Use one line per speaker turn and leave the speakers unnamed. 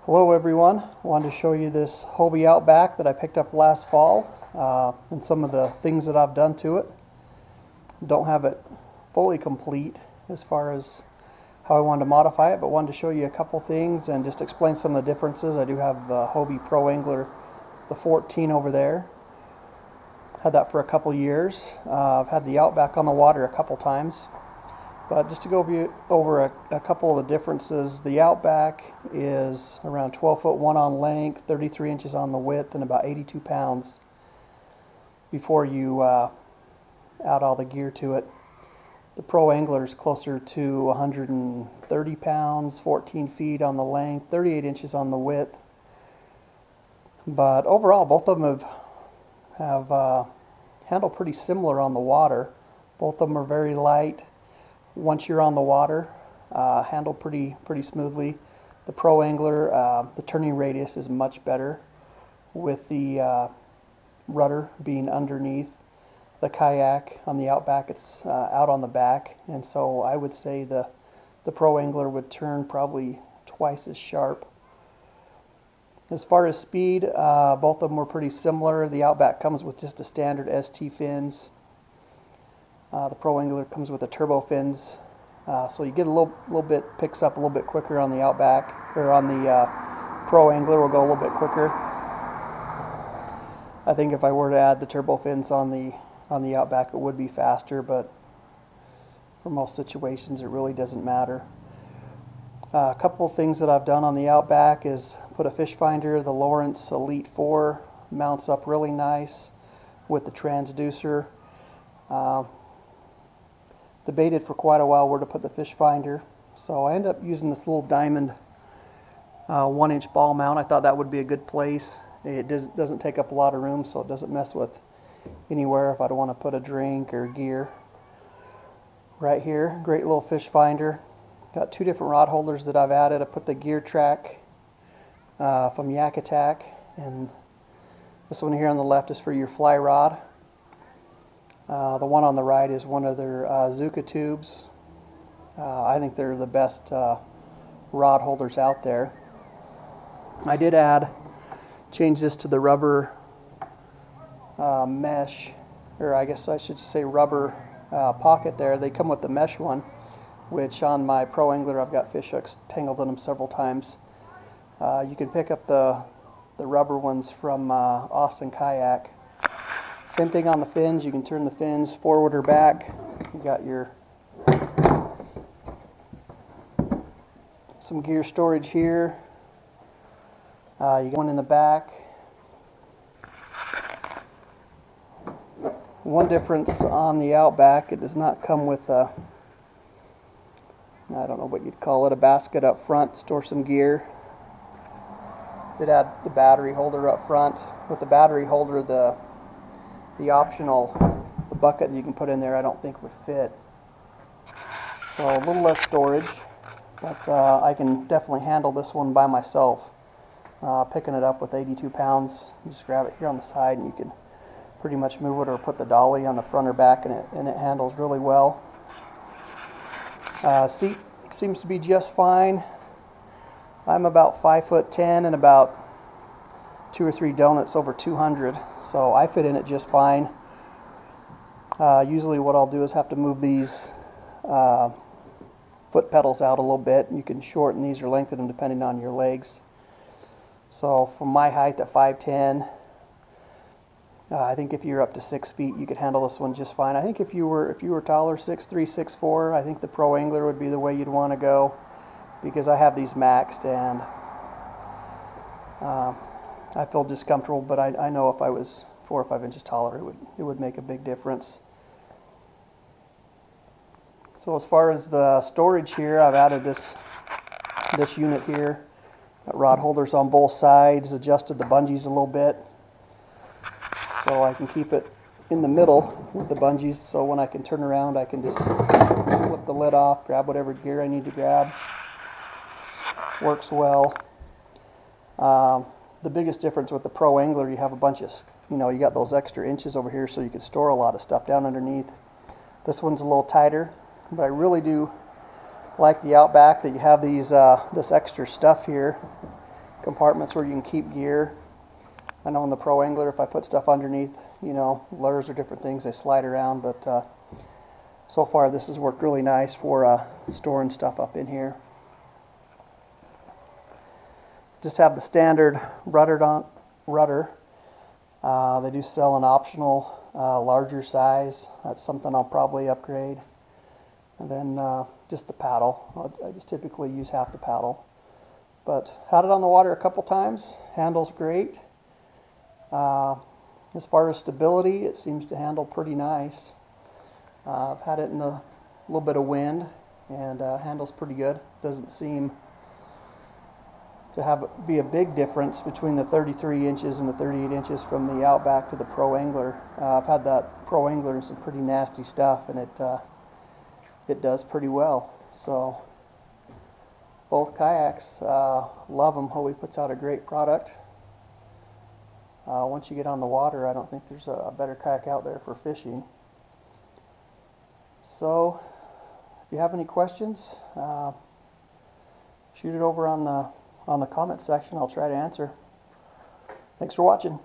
Hello everyone, I wanted to show you this Hobie Outback that I picked up last fall and some of the things that I've done to it. Don't have it fully complete as far as how I wanted to modify it, but wanted to show you a couple things and just explain some of the differences. I do have the Hobie Pro Angler, the 14 over there. Had that for a couple years. I've had the Outback on the water a couple times. But just to go over a couple of the differences, the Outback is around 12'1" on length, 33 inches on the width, and about 82 pounds before you add all the gear to it. The Pro Angler is closer to 130 pounds, 14 feet on the length, 38 inches on the width. But overall, both of them have handled pretty similar on the water. Both of them are very light. Once you're on the water, handle pretty smoothly. The Pro Angler, the turning radius is much better with the rudder being underneath. The Kayak on the Outback, it's out on the back, and so I would say the Pro Angler would turn probably twice as sharp. As far as speed, both of them were pretty similar. The Outback comes with just the standard ST fins. The Pro Angler comes with the turbo fins, so you get a little bit, picks up a little bit quicker on the Outback, or on the Pro Angler will go a little bit quicker. I think if I were to add the turbo fins on the Outback, it would be faster, but for most situations it really doesn't matter. A couple of things that I've done on the Outback is put a fish finder. The Lawrence Elite 4 mounts up really nice with the transducer. Debated for quite a while where to put the fish finder, so I ended up using this little diamond 1-inch ball mount. I thought that would be a good place. It doesn't take up a lot of room, so it doesn't mess with anywhere if I don't want to put a drink or gear. Right here, great little fish finder. Got two different rod holders that I've added. I put the gear track from Yak Attack, and this one here on the left is for your fly rod. The one on the right is one of their Zuka tubes. I think they're the best rod holders out there. I did change this to the rubber mesh, or I guess I should say rubber pocket there. They come with the mesh one, which on my Pro Angler I've got fish hooks tangled in them several times. You can pick up the rubber ones from Austin Kayak. Same thing on the fins. You can turn the fins forward or back. You got your some gear storage here. You got one in the back. One difference on the Outback, it does not come with a, I don't know what you'd call it, a basket up front to store some gear. Did add the battery holder up front. With the battery holder, the optional, the bucket that you can put in there, I don't think would fit. So a little less storage, but I can definitely handle this one by myself. Picking it up with 82 pounds, you just grab it here on the side and you can pretty much move it, or put the dolly on the front or back, and it handles really well. Seat seems to be just fine. I'm about 5'10" and about 2 or 3 donuts over 200, so I fit in it just fine. Usually what I'll do is have to move these foot pedals out a little bit. You can shorten these or lengthen them depending on your legs. So from my height at 5'10", I think if you're up to 6 feet, you could handle this one just fine. I think if you were taller, 6'3", 6'4", I think the Pro Angler would be the way you'd want to go, because I have these maxed and I feel just comfortable, but I know if I was 4 or 5 inches taller, it would make a big difference. So as far as the storage here, I've added this unit here. Got rod holders on both sides, adjusted the bungees a little bit so I can keep it in the middle with the bungees, so when I can turn around I can just flip the lid off, grab whatever gear I need to grab. Works well. The biggest difference with the Pro Angler, you have a bunch of, you got those extra inches over here so you can store a lot of stuff down underneath. This one's a little tighter, but I really do like the Outback that you have these this extra stuff here compartments where you can keep gear. I know in the Pro Angler, if I put stuff underneath, you know, lures or different things, they slide around, but so far this has worked really nice for storing stuff up in here. Just have the standard rudder. They do sell an optional larger size. That's something I'll probably upgrade. And then just the paddle. I just typically use half the paddle. But had it on the water a couple times. Handles great. As far as stability, it seems to handle pretty nice. I've had it in a little bit of wind, and handles pretty good. Doesn't seem to be a big difference between the 33 inches and the 38 inches from the Outback to the Pro Angler. I've had that Pro Angler in some pretty nasty stuff, and it does pretty well. So both kayaks, love them. Hobie puts out a great product. Once you get on the water, I don't think there's a better kayak out there for fishing. So if you have any questions, shoot it over on the comment section. I'll try to answer. Thanks for watching.